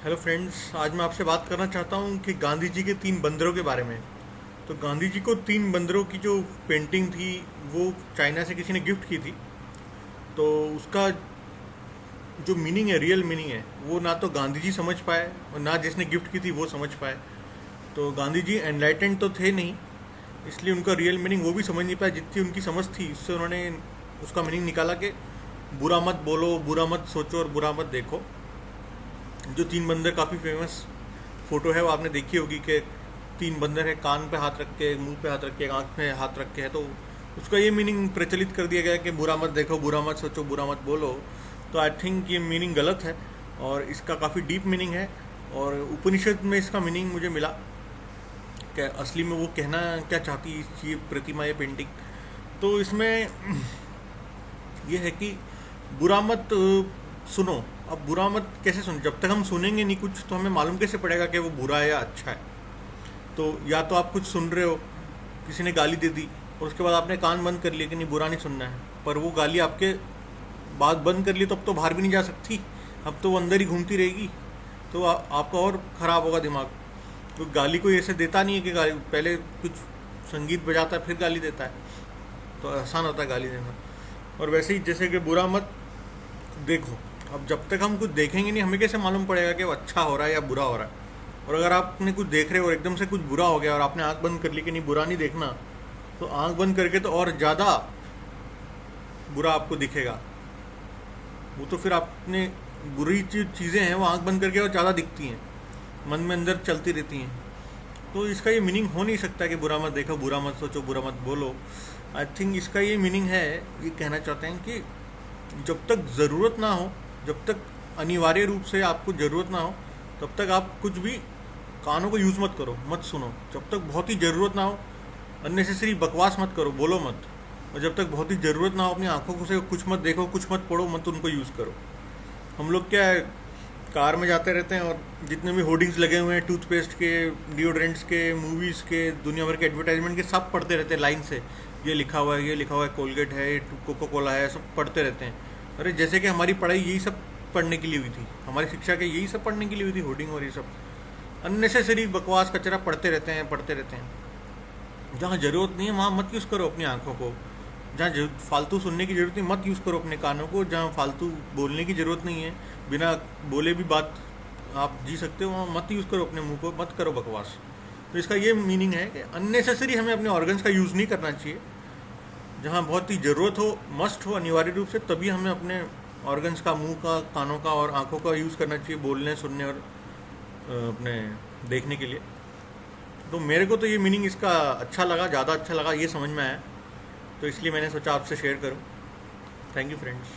Hello friends, आज मैं आपसे बात करना चाहता हूँ कि गांधी जी के तीन बंदरों के बारे में। तो गांधी जी को तीन बंदरों की जो पेंटिंग थी वो चाइना से किसी ने गिफ्ट की थी। तो उसका जो मीनिंग है, रियल मीनिंग है, वो ना तो गांधी जी समझ पाए और ना जिसने गिफ्ट की थी वो समझ पाए। तो गांधी जी एनलाइटेंड तो थे नहीं, इसलिए उनका रियल मीनिंग वो भी समझ नहीं पाया। जितनी उनकी समझ थी उससे उन्होंने उसका मीनिंग निकाला कि बुरा मत बोलो, बुरा मत सोचो और बुरा मत देखो। जो तीन बंदर काफ़ी फेमस फोटो है वो आपने देखी होगी कि तीन बंदर है, कान पे हाथ रख के, मुंह पे हाथ रख के, आँख पे हाथ रख के है। तो उसका ये मीनिंग प्रचलित कर दिया गया कि बुरा मत देखो, बुरा मत सोचो, बुरा मत बोलो। तो आई थिंक ये मीनिंग गलत है और इसका काफ़ी डीप मीनिंग है। और उपनिषद में इसका मीनिंग मुझे मिला कि असली में वो कहना क्या चाहती ये प्रतिमा, ये पेंटिंग। तो इसमें ये है कि बुरा मत सुनो। अब बुरा मत कैसे सुन, जब तक हम सुनेंगे नहीं कुछ तो हमें मालूम कैसे पड़ेगा कि वो बुरा है या अच्छा है। तो या तो आप कुछ सुन रहे हो, किसी ने गाली दे दी और उसके बाद आपने कान बंद कर लिया कि नहीं बुरा नहीं सुनना है, पर वो गाली आपके बात बंद कर ली तो अब तो बाहर भी नहीं जा सकती, अब तो वो अंदर ही घूमती रहेगी। तो आपका और ख़राब होगा दिमाग। तो गाली कोई ऐसे देता नहीं है कि गाली पहले कुछ संगीत बजाता है फिर गाली देता है, तो आसान होता है गाली देना। और वैसे ही जैसे कि बुरा मत देखो, अब जब तक हम कुछ देखेंगे नहीं हमें कैसे मालूम पड़ेगा कि वो अच्छा हो रहा है या बुरा हो रहा है। और अगर आपने कुछ देख रहे हो और एकदम से कुछ बुरा हो गया और आपने आंख बंद कर ली कि नहीं बुरा नहीं देखना, तो आंख बंद करके तो और ज़्यादा बुरा आपको दिखेगा। वो तो फिर आपने बुरी चीज़ें हैं वो आंख बंद करके और ज़्यादा दिखती हैं, मन में अंदर चलती रहती हैं। तो इसका ये मीनिंग हो नहीं सकता कि बुरा मत देखो, बुरा मत सोचो, बुरा मत बोलो। आई थिंक इसका ये मीनिंग है, ये कहना चाहते हैं कि जब तक ज़रूरत ना हो, जब तक अनिवार्य रूप से आपको ज़रूरत ना हो, तब तक आप कुछ भी कानों को यूज़ मत करो, मत सुनो। जब तक बहुत ही ज़रूरत ना हो अननेसेसरी बकवास मत करो, बोलो मत। और जब तक बहुत ही ज़रूरत ना हो अपनी आंखों से कुछ मत देखो, कुछ मत पढ़ो, मत उनको यूज़ करो। हम लोग क्या है, कार में जाते रहते हैं और जितने भी होर्डिंग्स लगे हुए हैं टूथपेस्ट के, डिओड्रेंट्स के, मूवीज़ के, दुनिया भर के एडवर्टाइजमेंट के, सब पढ़ते रहते हैं लाइन से। ये लिखा हुआ है, ये लिखा हुआ है, कोलगेट है, ये कोको कोला है, सब पढ़ते रहते हैं। अरे जैसे कि हमारी पढ़ाई यही सब पढ़ने के लिए हुई थी, हमारी शिक्षा के यही सब पढ़ने के लिए हुई थी, होर्डिंग और ये सब अननेसेसरी बकवास कचरा पढ़ते रहते हैं, पढ़ते रहते हैं। जहाँ ज़रूरत नहीं है वहाँ मत यूज़ करो अपनी आँखों को। जहाँ फालतू सुनने की ज़रूरत नहीं मत यूज़ करो अपने कानों को। जहाँ फालतू बोलने की ज़रूरत नहीं है, बिना बोले भी बात आप जी सकते हो, वहाँ मत यूज़ करो अपने मुंह को, मत करो बकवास। तो इसका ये मीनिंग है कि अननेसेसरी हमें अपने ऑर्गन्स का यूज़ नहीं करना चाहिए। जहाँ बहुत ही ज़रूरत हो, मस्ट हो अनिवार्य रूप से, तभी हमें अपने ऑर्गन्स का, मुंह का, कानों का और आँखों का यूज़ करना चाहिए बोलने, सुनने और अपने देखने के लिए। तो मेरे को तो ये मीनिंग इसका अच्छा लगा, ज़्यादा अच्छा लगा, ये समझ में आया। तो इसलिए मैंने सोचा आपसे शेयर करूं। Thank you friends.